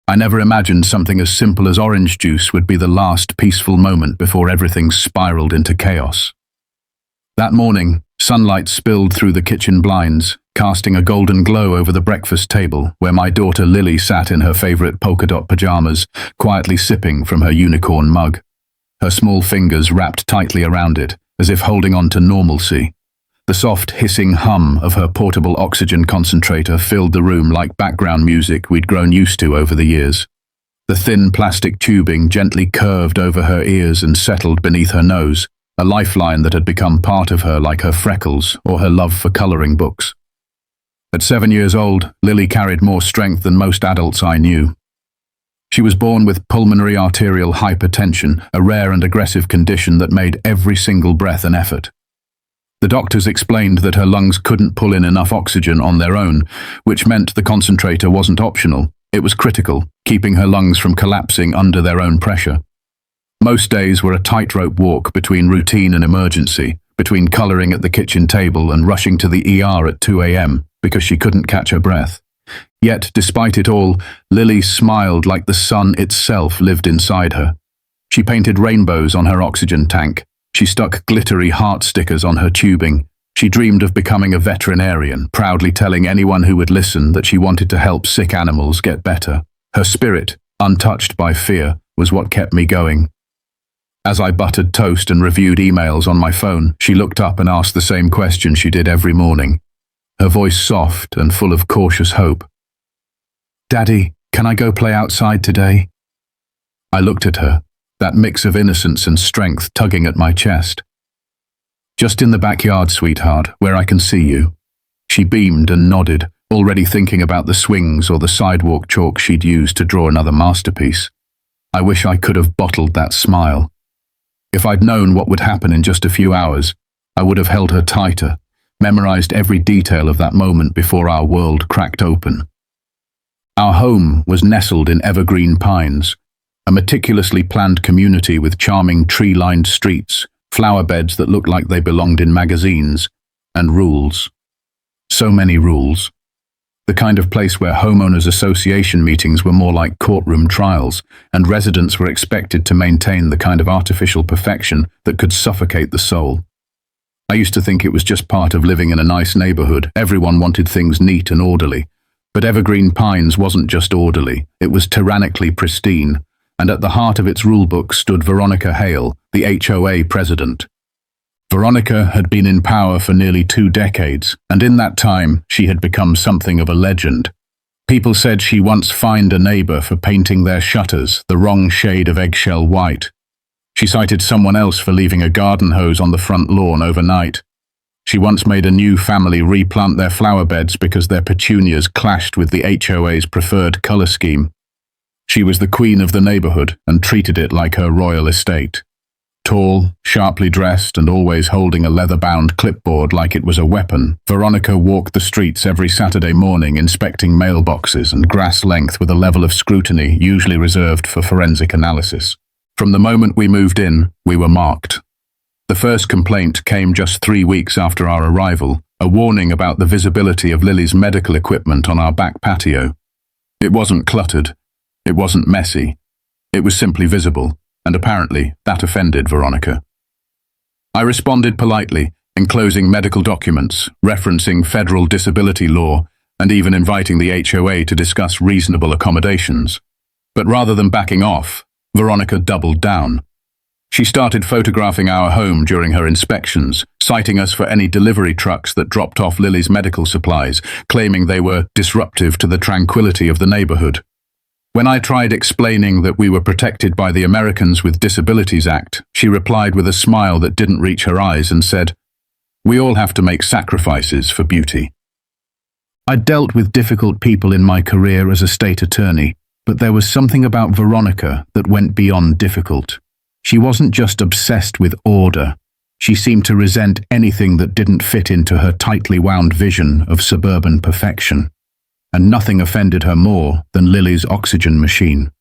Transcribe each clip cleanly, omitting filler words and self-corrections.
I never imagined something as simple as orange juice would be the last peaceful moment before everything spiraled into chaos. That morning, sunlight spilled through the kitchen blinds, casting a golden glow over the breakfast table where my daughter Lily sat in her favorite polka dot pajamas, quietly sipping from her unicorn mug. Her small fingers wrapped tightly around it, as if holding on to normalcy. The soft hissing hum of her portable oxygen concentrator filled the room like background music we'd grown used to over the years. The thin plastic tubing gently curved over her ears and settled beneath her nose, a lifeline that had become part of her like her freckles or her love for coloring books. At 7 years old, Lily carried more strength than most adults I knew. She was born with pulmonary arterial hypertension, a rare and aggressive condition that made every single breath an effort. The doctors explained that her lungs couldn't pull in enough oxygen on their own, which meant the concentrator wasn't optional. It was critical, keeping her lungs from collapsing under their own pressure. Most days were a tightrope walk between routine and emergency, between coloring at the kitchen table and rushing to the ER at 2 a.m. because she couldn't catch her breath. Yet, despite it all, Lily smiled like the sun itself lived inside her. She painted rainbows on her oxygen tank. She stuck glittery heart stickers on her tubing. She dreamed of becoming a veterinarian, proudly telling anyone who would listen that she wanted to help sick animals get better. Her spirit, untouched by fear, was what kept me going. As I buttered toast and reviewed emails on my phone, she looked up and asked the same question she did every morning, her voice soft and full of cautious hope. "Daddy, can I go play outside today?" I looked at her, that mix of innocence and strength tugging at my chest. "Just in the backyard, sweetheart, where I can see you." She beamed and nodded, already thinking about the swings or the sidewalk chalk she'd use to draw another masterpiece. I wish I could have bottled that smile. If I'd known what would happen in just a few hours, I would have held her tighter, memorized every detail of that moment before our world cracked open. Our home was nestled in evergreen pines, a meticulously planned community with charming tree-lined streets, flower beds that looked like they belonged in magazines, and rules. So many rules. The kind of place where homeowners association meetings were more like courtroom trials, and residents were expected to maintain the kind of artificial perfection that could suffocate the soul. I used to think it was just part of living in a nice neighborhood. Everyone wanted things neat and orderly. But Evergreen Pines wasn't just orderly, it was tyrannically pristine. And at the heart of its rulebook stood Veronica Hale, the HOA president. Veronica had been in power for nearly 2 decades, and in that time she had become something of a legend. People said she once fined a neighbor for painting their shutters the wrong shade of eggshell white. She cited someone else for leaving a garden hose on the front lawn overnight. She once made a new family replant their flower beds because their petunias clashed with the HOA's preferred color scheme. She was the queen of the neighborhood and treated it like her royal estate. Tall, sharply dressed, and always holding a leather-bound clipboard like it was a weapon, Veronica walked the streets every Saturday morning inspecting mailboxes and grass length with a level of scrutiny usually reserved for forensic analysis. From the moment we moved in, we were marked. The first complaint came just 3 weeks after our arrival, a warning about the visibility of Lily's medical equipment on our back patio. It wasn't cluttered. It wasn't messy. It was simply visible, and apparently that offended Veronica. I responded politely, enclosing medical documents, referencing federal disability law, and even inviting the HOA to discuss reasonable accommodations. But rather than backing off, Veronica doubled down. She started photographing our home during her inspections, citing us for any delivery trucks that dropped off Lily's medical supplies, claiming they were disruptive to the tranquility of the neighborhood. When I tried explaining that we were protected by the Americans with Disabilities Act, she replied with a smile that didn't reach her eyes and said, "We all have to make sacrifices for beauty." I'd dealt with difficult people in my career as a state attorney, but there was something about Veronica that went beyond difficult. She wasn't just obsessed with order. She seemed to resent anything that didn't fit into her tightly wound vision of suburban perfection. And nothing offended her more than Lily's oxygen machine.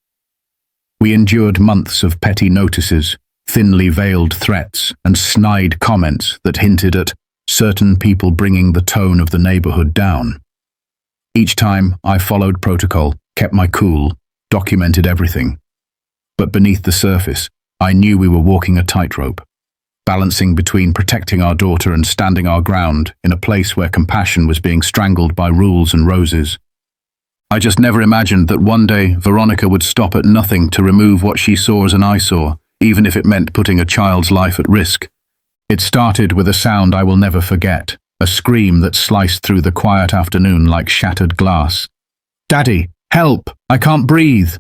We endured months of petty notices, thinly veiled threats, and snide comments that hinted at certain people bringing the tone of the neighborhood down. Each time, I followed protocol, kept my cool, documented everything. But beneath the surface, I knew we were walking a tightrope, balancing between protecting our daughter and standing our ground in a place where compassion was being strangled by rules and roses. I just never imagined that one day Veronica would stop at nothing to remove what she saw as an eyesore, even if it meant putting a child's life at risk. It started with a sound I will never forget, a scream that sliced through the quiet afternoon like shattered glass. "Daddy, help! I can't breathe!"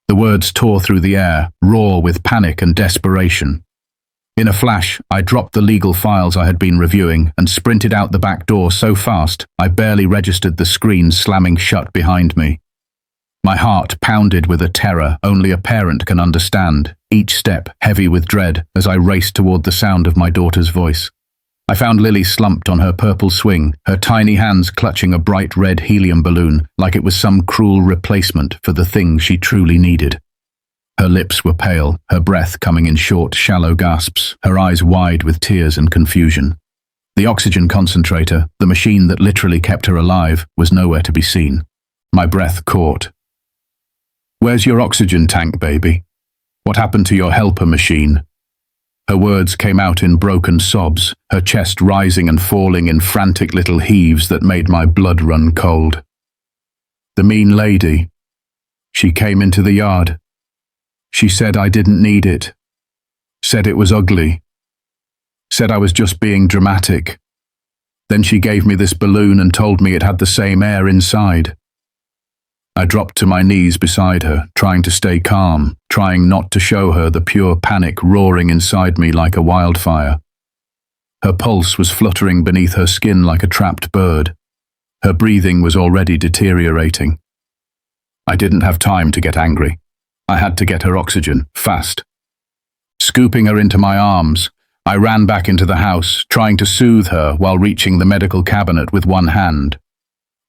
The words tore through the air, raw with panic and desperation. In a flash, I dropped the legal files I had been reviewing and sprinted out the back door so fast I barely registered the screen slamming shut behind me. My heart pounded with a terror only a parent can understand, each step heavy with dread as I raced toward the sound of my daughter's voice. I found Lily slumped on her purple swing, her tiny hands clutching a bright red helium balloon like it was some cruel replacement for the thing she truly needed. Her lips were pale, her breath coming in short, shallow gasps, her eyes wide with tears and confusion. The oxygen concentrator, the machine that literally kept her alive, was nowhere to be seen. My breath caught. "Where's your oxygen tank, baby? What happened to your helper machine?" Her words came out in broken sobs, her chest rising and falling in frantic little heaves that made my blood run cold. "The mean lady. She came into the yard. She said I didn't need it. Said it was ugly. Said I was just being dramatic. Then she gave me this balloon and told me it had the same air inside." I dropped to my knees beside her, trying to stay calm, trying not to show her the pure panic roaring inside me like a wildfire. Her pulse was fluttering beneath her skin like a trapped bird. Her breathing was already deteriorating. I didn't have time to get angry. I had to get her oxygen, fast. Scooping her into my arms, I ran back into the house, trying to soothe her while reaching the medical cabinet with one hand.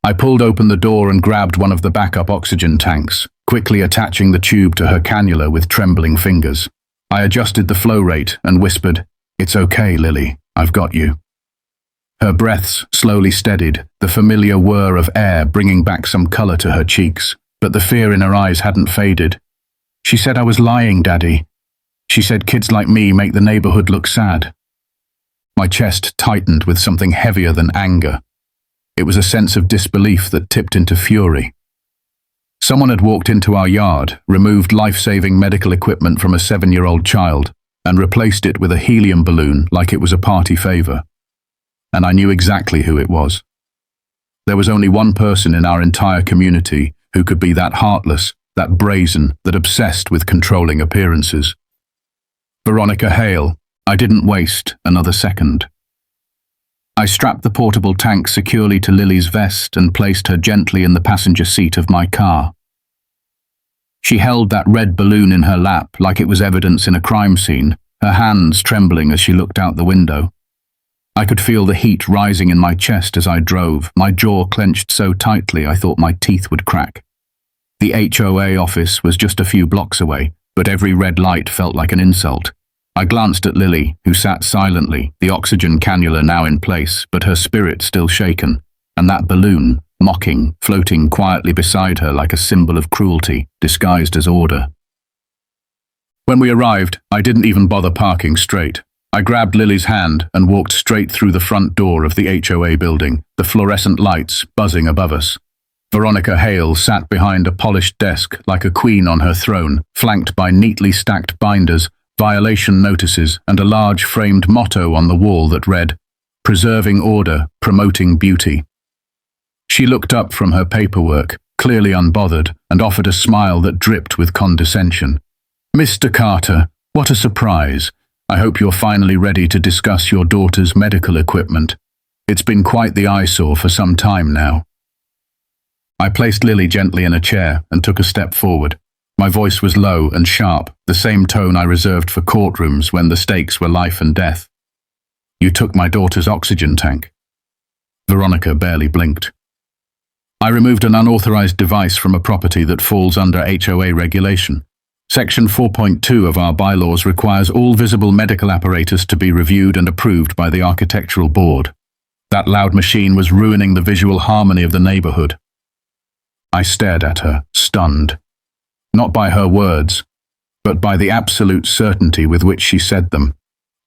I pulled open the door and grabbed one of the backup oxygen tanks, quickly attaching the tube to her cannula with trembling fingers. I adjusted the flow rate and whispered, "It's okay, Lily, I've got you." Her breaths slowly steadied, the familiar whir of air bringing back some color to her cheeks, but the fear in her eyes hadn't faded. "She said I was lying, Daddy. She said kids like me make the neighborhood look sad." My chest tightened with something heavier than anger. It was a sense of disbelief that tipped into fury. Someone had walked into our yard, removed life-saving medical equipment from a 7-year-old child, and replaced it with a helium balloon like it was a party favor. And I knew exactly who it was. There was only one person in our entire community who could be that heartless, that brazen, that obsessed with controlling appearances. Veronica Hale. I didn't waste another second. I strapped the portable tank securely to Lily's vest and placed her gently in the passenger seat of my car. She held that red balloon in her lap like it was evidence in a crime scene, her hands trembling as she looked out the window. I could feel the heat rising in my chest as I drove, my jaw clenched so tightly I thought my teeth would crack. The HOA office was just a few blocks away, but every red light felt like an insult. I glanced at Lily, who sat silently, the oxygen cannula now in place, but her spirit still shaken, and that balloon, mocking, floating quietly beside her like a symbol of cruelty, disguised as order. When we arrived, I didn't even bother parking straight. I grabbed Lily's hand and walked straight through the front door of the HOA building, the fluorescent lights buzzing above us. Veronica Hale sat behind a polished desk like a queen on her throne, flanked by neatly stacked binders, violation notices, and a large framed motto on the wall that read, "Preserving order, promoting beauty." She looked up from her paperwork, clearly unbothered, and offered a smile that dripped with condescension. "Mr. Carter, what a surprise. I hope you're finally ready to discuss your daughter's medical equipment. It's been quite the eyesore for some time now." I placed Lily gently in a chair and took a step forward. My voice was low and sharp, the same tone I reserved for courtrooms when the stakes were life and death. "You took my daughter's oxygen tank." Veronica barely blinked. "I removed an unauthorized device from a property that falls under HOA regulation. Section 4.2 of our bylaws requires all visible medical apparatus to be reviewed and approved by the architectural board. That loud machine was ruining the visual harmony of the neighborhood." I stared at her, stunned. not by her words, but by the absolute certainty with which she said them.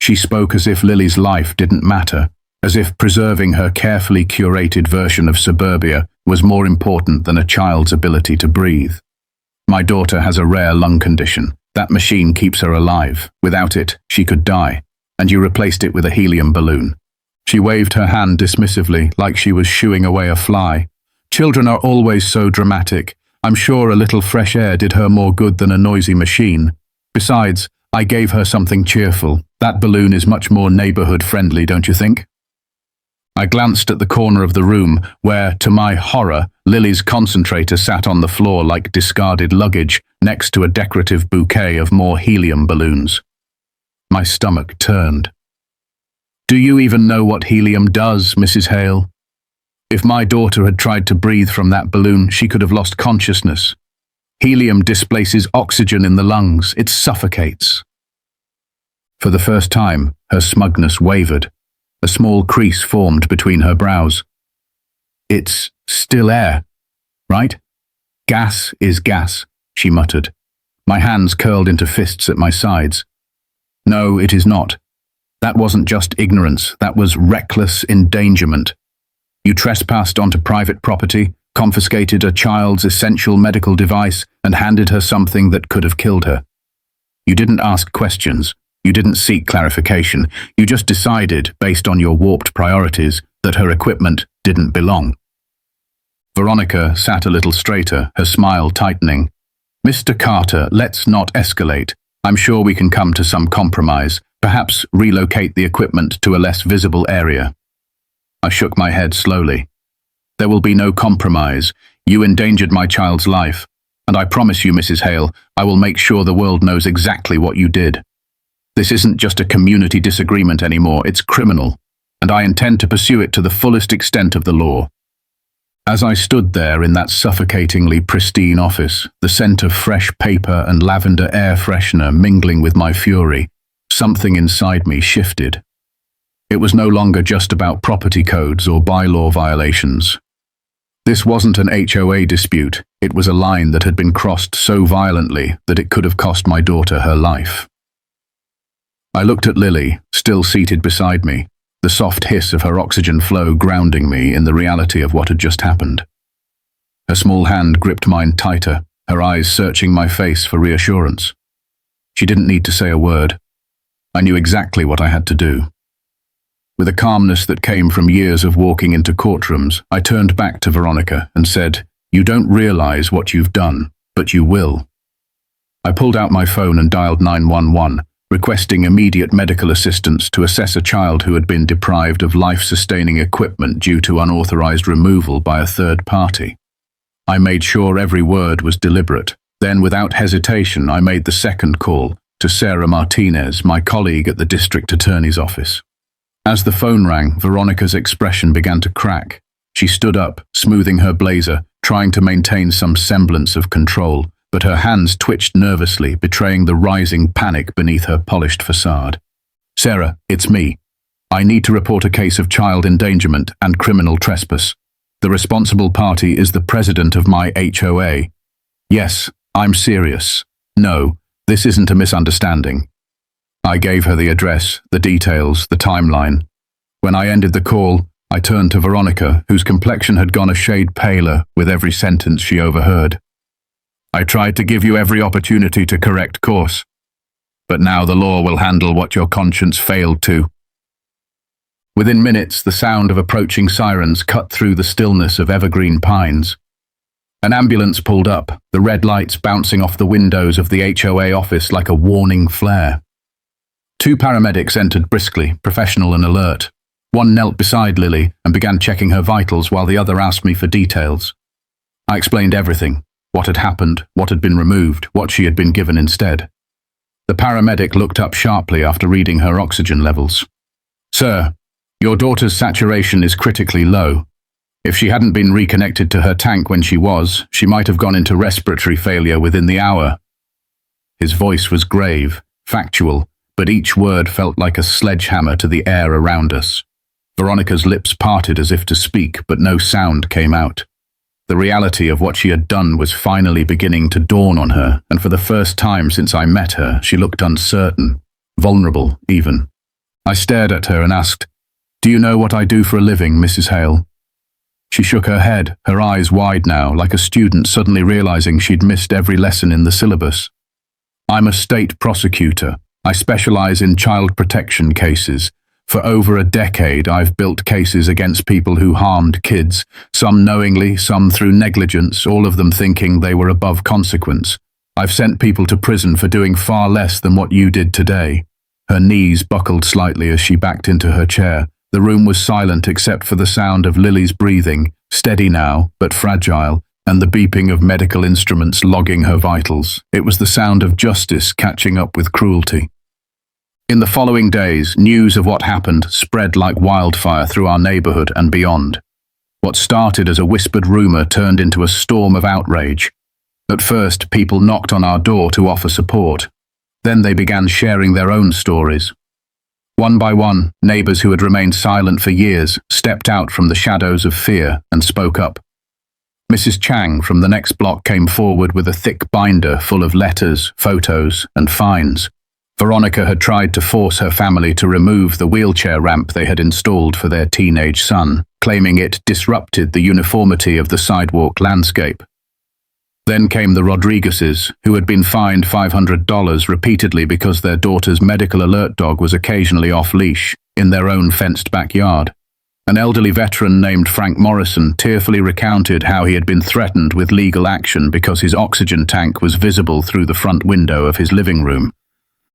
She spoke as if Lily's life didn't matter, as if preserving her carefully curated version of suburbia was more important than a child's ability to breathe. My daughter has a rare lung condition. That machine keeps her alive. Without it, she could die, and you replaced it with a helium balloon. She waved her hand dismissively, like she was shooing away a fly. Children are always so dramatic. I'm sure a little fresh air did her more good than a noisy machine. Besides, I gave her something cheerful. That balloon is much more neighborhood-friendly, don't you think? I glanced at the corner of the room where, to my horror, Lily's concentrator sat on the floor like discarded luggage next to a decorative bouquet of more helium balloons. My stomach turned. Do you even know what helium does, Mrs. Hale? If my daughter had tried to breathe from that balloon, she could have lost consciousness. Helium displaces oxygen in the lungs. It suffocates. For the first time, her smugness wavered. A small crease formed between her brows. It's still air, right? Gas is gas, she muttered. My hands curled into fists at my sides. No, it is not. That wasn't just ignorance, that was reckless endangerment. You trespassed onto private property, confiscated a child's essential medical device, and handed her something that could have killed her. You didn't ask questions. You didn't seek clarification. You just decided, based on your warped priorities, that her equipment didn't belong. Veronica sat a little straighter, her smile tightening. Mr. Carter, let's not escalate. I'm sure we can come to some compromise, perhaps relocate the equipment to a less visible area. I shook my head slowly. There will be no compromise. You endangered my child's life, and I promise you, Mrs. Hale, I will make sure the world knows exactly what you did. This isn't just a community disagreement anymore, it's criminal, and I intend to pursue it to the fullest extent of the law. As I stood there in that suffocatingly pristine office, the scent of fresh paper and lavender air freshener mingling with my fury, something inside me shifted. It was no longer just about property codes or bylaw violations. This wasn't an HOA dispute, it was a line that had been crossed so violently that it could have cost my daughter her life. I looked at Lily, still seated beside me, the soft hiss of her oxygen flow grounding me in the reality of what had just happened. Her small hand gripped mine tighter, her eyes searching my face for reassurance. She didn't need to say a word. I knew exactly what I had to do. With a calmness that came from years of walking into courtrooms, I turned back to Veronica and said, "You don't realize what you've done, but you will." I pulled out my phone and dialed 911, requesting immediate medical assistance to assess a child who had been deprived of life-sustaining equipment due to unauthorized removal by a third party. I made sure every word was deliberate. Then, without hesitation, I made the second call to Sarah Martinez, my colleague at the district attorney's office. As the phone rang, Veronica's expression began to crack. She stood up, smoothing her blazer, trying to maintain some semblance of control, but her hands twitched nervously, betraying the rising panic beneath her polished facade. "Sarah, it's me. I need to report a case of child endangerment and criminal trespass. The responsible party is the president of my HOA. Yes, I'm serious. No, this isn't a misunderstanding." I gave her the address, the details, the timeline. When I ended the call, I turned to Veronica, whose complexion had gone a shade paler with every sentence she overheard. "I tried to give you every opportunity to correct course, but now the law will handle what your conscience failed to." Within minutes, the sound of approaching sirens cut through the stillness of evergreen pines. An ambulance pulled up, the red lights bouncing off the windows of the HOA office like a warning flare. 2 paramedics entered briskly, professional and alert. One knelt beside Lily and began checking her vitals while the other asked me for details. I explained everything. What had happened, what had been removed, what she had been given instead. The paramedic looked up sharply after reading her oxygen levels. "Sir, your daughter's saturation is critically low. If she hadn't been reconnected to her tank when she was, she might have gone into respiratory failure within the hour." His voice was grave, factual, but each word felt like a sledgehammer to the air around us. Veronica's lips parted as if to speak, but no sound came out. The reality of what she had done was finally beginning to dawn on her, and for the first time since I met her, she looked uncertain, vulnerable even. I stared at her and asked, "Do you know what I do for a living, Mrs. Hale?" She shook her head, her eyes wide now, like a student suddenly realizing she'd missed every lesson in the syllabus. "I'm a state prosecutor. I specialize in child protection cases. For over a decade, I've built cases against people who harmed kids, some knowingly, some through negligence, all of them thinking they were above consequence. I've sent people to prison for doing far less than what you did today." Her knees buckled slightly as she backed into her chair. The room was silent except for the sound of Lily's breathing, steady now, but fragile, and the beeping of medical instruments logging her vitals. It was the sound of justice catching up with cruelty. In the following days, news of what happened spread like wildfire through our neighborhood and beyond. What started as a whispered rumor turned into a storm of outrage. At first, people knocked on our door to offer support. Then they began sharing their own stories. One by one, neighbors who had remained silent for years stepped out from the shadows of fear and spoke up. Mrs. Chang from the next block came forward with a thick binder full of letters, photos, and fines. Veronica had tried to force her family to remove the wheelchair ramp they had installed for their teenage son, claiming it disrupted the uniformity of the sidewalk landscape. Then came the Rodriguezes, who had been fined $500 repeatedly because their daughter's medical alert dog was occasionally off-leash in their own fenced backyard. An elderly veteran named Frank Morrison tearfully recounted how he had been threatened with legal action because his oxygen tank was visible through the front window of his living room.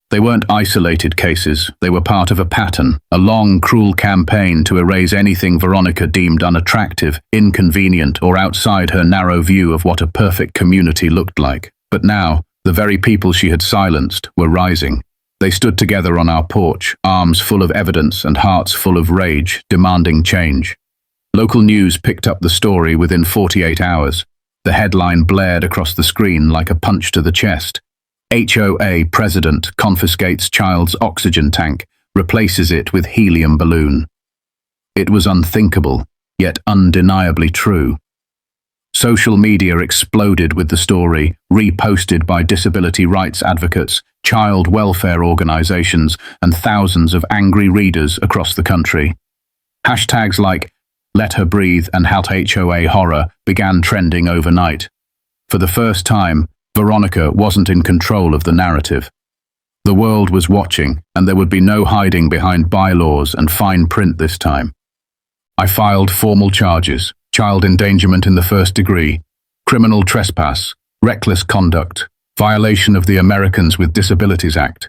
They weren't isolated cases, they were part of a pattern, a long, cruel campaign to erase anything Veronica deemed unattractive, inconvenient, or outside her narrow view of what a perfect community looked like. But now, the very people she had silenced were rising. They stood together on our porch, arms full of evidence and hearts full of rage, demanding change. Local news picked up the story within 48 hours. The headline blared across the screen like a punch to the chest. HOA president confiscates child's oxygen tank, replaces it with helium balloon. It was unthinkable, yet undeniably true. Social media exploded with the story, reposted by disability rights advocates, child welfare organizations, and thousands of angry readers across the country. Hashtags like "Let Her Breathe" and #HOA Horror began trending overnight. For the first time, Veronica wasn't in control of the narrative. The world was watching, and there would be no hiding behind bylaws and fine print this time. I filed formal charges: child endangerment in the first degree, criminal trespass, reckless conduct, violation of the Americans with Disabilities Act.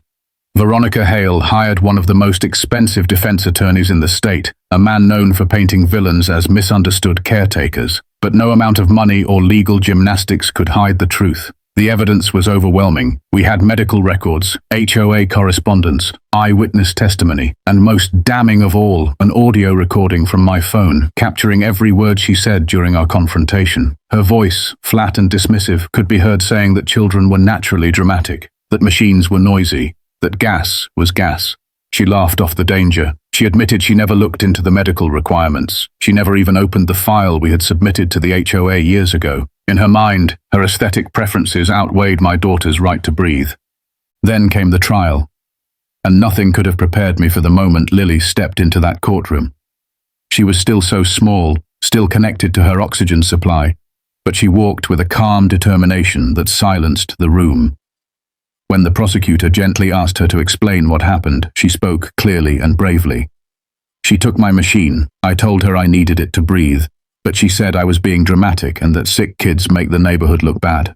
Veronica Hale hired one of the most expensive defense attorneys in the state, a man known for painting villains as misunderstood caretakers. But no amount of money or legal gymnastics could hide the truth. The evidence was overwhelming. We had medical records, HOA correspondence, eyewitness testimony, and most damning of all, an audio recording from my phone, capturing every word she said during our confrontation. Her voice, flat and dismissive, could be heard saying that children were naturally dramatic, that machines were noisy, that gas was gas. She laughed off the danger. She admitted she never looked into the medical requirements. She never even opened the file we had submitted to the HOA years ago. In her mind, her aesthetic preferences outweighed my daughter's right to breathe. Then came the trial, and nothing could have prepared me for the moment Lily stepped into that courtroom. She was still so small, still connected to her oxygen supply, but she walked with a calm determination that silenced the room. When the prosecutor gently asked her to explain what happened, she spoke clearly and bravely. She took my machine. I told her I needed it to breathe, but she said I was being dramatic and that sick kids make the neighborhood look bad.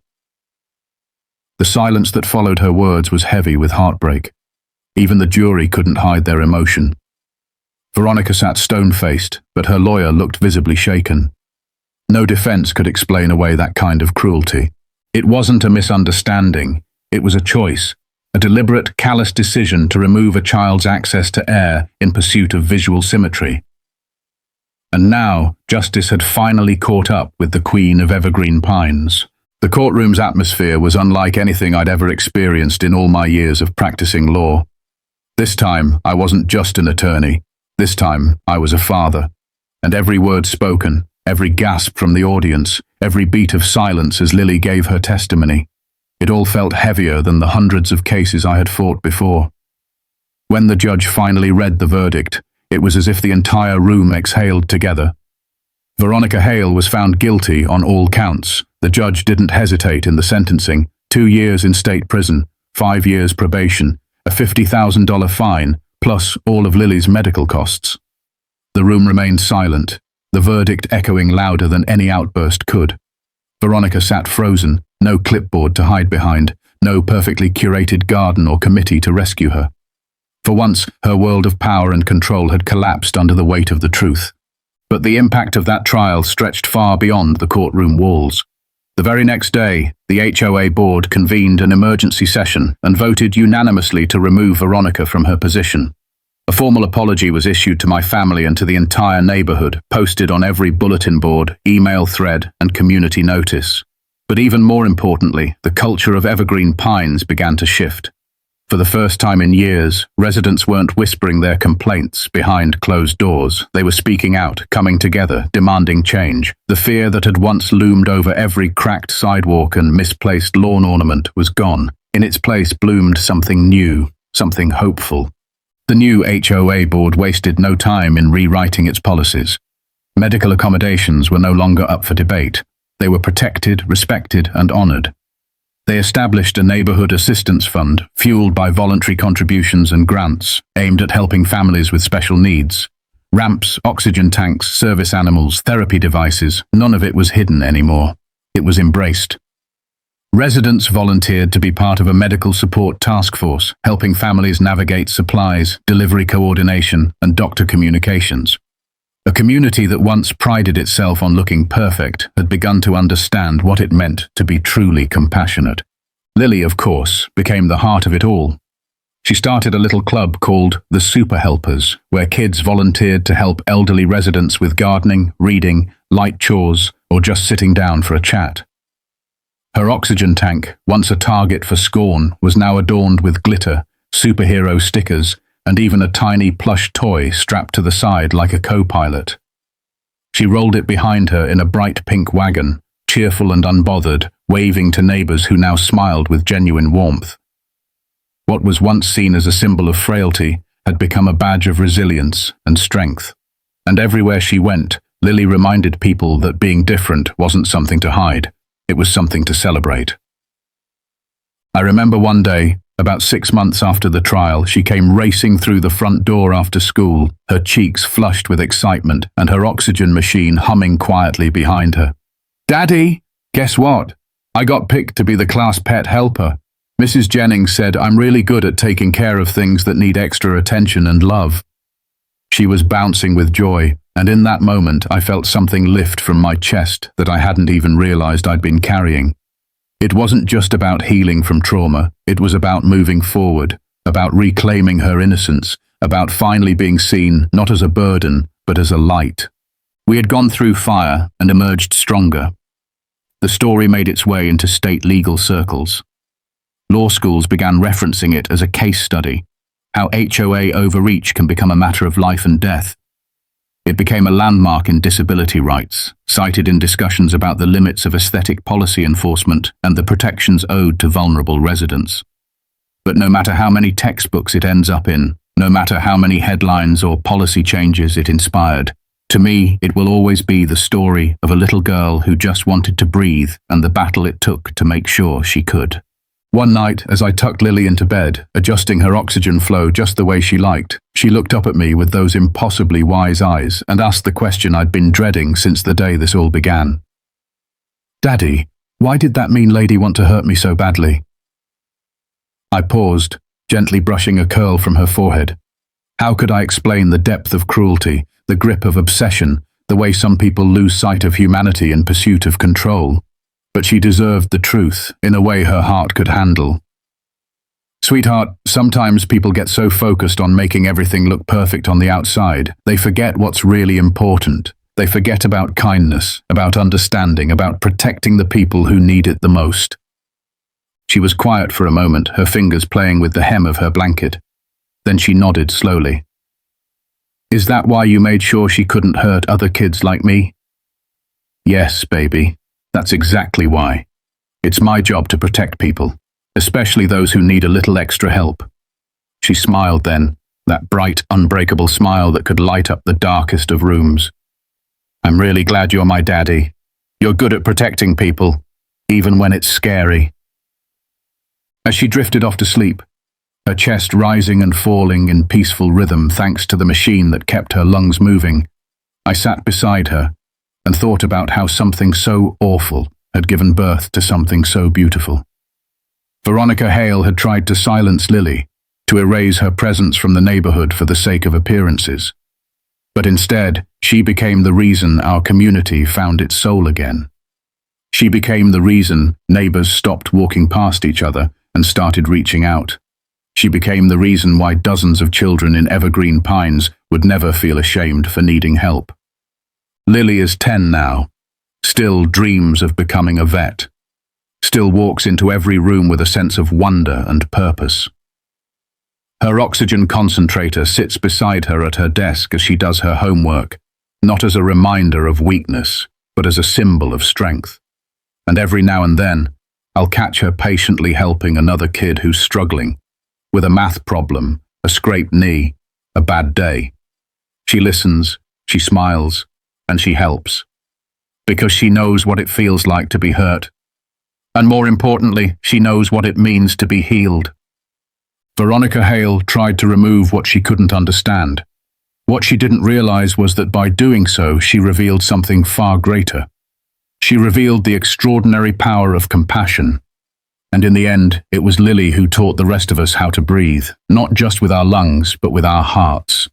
The silence that followed her words was heavy with heartbreak. Even the jury couldn't hide their emotion. Veronica sat stone-faced, but her lawyer looked visibly shaken. No defense could explain away that kind of cruelty. It wasn't a misunderstanding. It was a choice, a deliberate, callous decision to remove a child's access to air in pursuit of visual symmetry. And now, justice had finally caught up with the Queen of Evergreen Pines. The courtroom's atmosphere was unlike anything I'd ever experienced in all my years of practicing law. This time, I wasn't just an attorney. This time, I was a father. And every word spoken, every gasp from the audience, every beat of silence as Lily gave her testimony. It all felt heavier than the hundreds of cases I had fought before. When the judge finally read the verdict, it was as if the entire room exhaled together. Veronica Hale was found guilty on all counts. The judge didn't hesitate in the sentencing. 2 years in state prison, 5 years probation, a $50,000 fine, plus all of Lily's medical costs. The room remained silent, the verdict echoing louder than any outburst could. Veronica sat frozen, no clipboard to hide behind, no perfectly curated garden or committee to rescue her. For once, her world of power and control had collapsed under the weight of the truth. But the impact of that trial stretched far beyond the courtroom walls. The very next day, the HOA board convened an emergency session and voted unanimously to remove Veronica from her position. A formal apology was issued to my family and to the entire neighborhood, posted on every bulletin board, email thread, and community notice. But even more importantly, the culture of Evergreen Pines began to shift. For the first time in years, residents weren't whispering their complaints behind closed doors. They were speaking out, coming together, demanding change. The fear that had once loomed over every cracked sidewalk and misplaced lawn ornament was gone. In its place bloomed something new, something hopeful. The new HOA board wasted no time in rewriting its policies. Medical accommodations were no longer up for debate. They were protected, respected, and honored. They established a neighborhood assistance fund, fueled by voluntary contributions and grants, aimed at helping families with special needs. Ramps, oxygen tanks, service animals, therapy devices, none of it was hidden anymore. It was embraced. Residents volunteered to be part of a medical support task force, helping families navigate supplies, delivery coordination, and doctor communications. A community that once prided itself on looking perfect had begun to understand what it meant to be truly compassionate. Lily, of course, became the heart of it all. She started a little club called the Super Helpers, where kids volunteered to help elderly residents with gardening, reading, light chores, or just sitting down for a chat. Her oxygen tank, once a target for scorn, was now adorned with glitter, superhero stickers, and even a tiny plush toy strapped to the side like a co-pilot. She rolled it behind her in a bright pink wagon, cheerful and unbothered, waving to neighbors who now smiled with genuine warmth. What was once seen as a symbol of frailty had become a badge of resilience and strength. And everywhere she went, Lily reminded people that being different wasn't something to hide, it was something to celebrate. I remember one day, about 6 months after the trial, she came racing through the front door after school, her cheeks flushed with excitement and her oxygen machine humming quietly behind her. "Daddy, guess what? I got picked to be the class pet helper. Mrs. Jennings said I'm really good at taking care of things that need extra attention and love." She was bouncing with joy, and in that moment I felt something lift from my chest that I hadn't even realized I'd been carrying. It wasn't just about healing from trauma, it was about moving forward, about reclaiming her innocence, about finally being seen not as a burden, but as a light. We had gone through fire and emerged stronger. The story made its way into state legal circles. Law schools began referencing it as a case study, how HOA overreach can become a matter of life and death. It became a landmark in disability rights, cited in discussions about the limits of aesthetic policy enforcement and the protections owed to vulnerable residents. But no matter how many textbooks it ends up in, no matter how many headlines or policy changes it inspired, to me it will always be the story of a little girl who just wanted to breathe and the battle it took to make sure she could. One night, as I tucked Lily into bed, adjusting her oxygen flow just the way she liked, she looked up at me with those impossibly wise eyes and asked the question I'd been dreading since the day this all began. "Daddy, why did that mean lady want to hurt me so badly?" I paused, gently brushing a curl from her forehead. How could I explain the depth of cruelty, the grip of obsession, the way some people lose sight of humanity in pursuit of control? But she deserved the truth in a way her heart could handle. "Sweetheart, sometimes people get so focused on making everything look perfect on the outside, they forget what's really important. They forget about kindness, about understanding, about protecting the people who need it the most." She was quiet for a moment, her fingers playing with the hem of her blanket. Then she nodded slowly. "Is that why you made sure she couldn't hurt other kids like me?" "Yes, baby. That's exactly why. It's my job to protect people, especially those who need a little extra help. She smiled then, that bright, unbreakable smile that could light up the darkest of rooms. I'm really glad you're my daddy. You're good at protecting people, even when it's scary. As she drifted off to sleep, her chest rising and falling in peaceful rhythm thanks to the machine that kept her lungs moving, I sat beside her and thought about how something so awful had given birth to something so beautiful. Veronica Hale had tried to silence Lily, to erase her presence from the neighborhood for the sake of appearances. But instead, she became the reason our community found its soul again. She became the reason neighbors stopped walking past each other and started reaching out. She became the reason why dozens of children in Evergreen Pines would never feel ashamed for needing help. Lily is 10 now, still dreams of becoming a vet, still walks into every room with a sense of wonder and purpose. Her oxygen concentrator sits beside her at her desk as she does her homework, not as a reminder of weakness, but as a symbol of strength. And every now and then, I'll catch her patiently helping another kid who's struggling, with a math problem, a scraped knee, a bad day. She listens, she smiles, and she helps. Because she knows what it feels like to be hurt. And more importantly, she knows what it means to be healed. Veronica Hale tried to remove what she couldn't understand. What she didn't realize was that by doing so, she revealed something far greater. She revealed the extraordinary power of compassion. And in the end, it was Lily who taught the rest of us how to breathe, not just with our lungs, but with our hearts.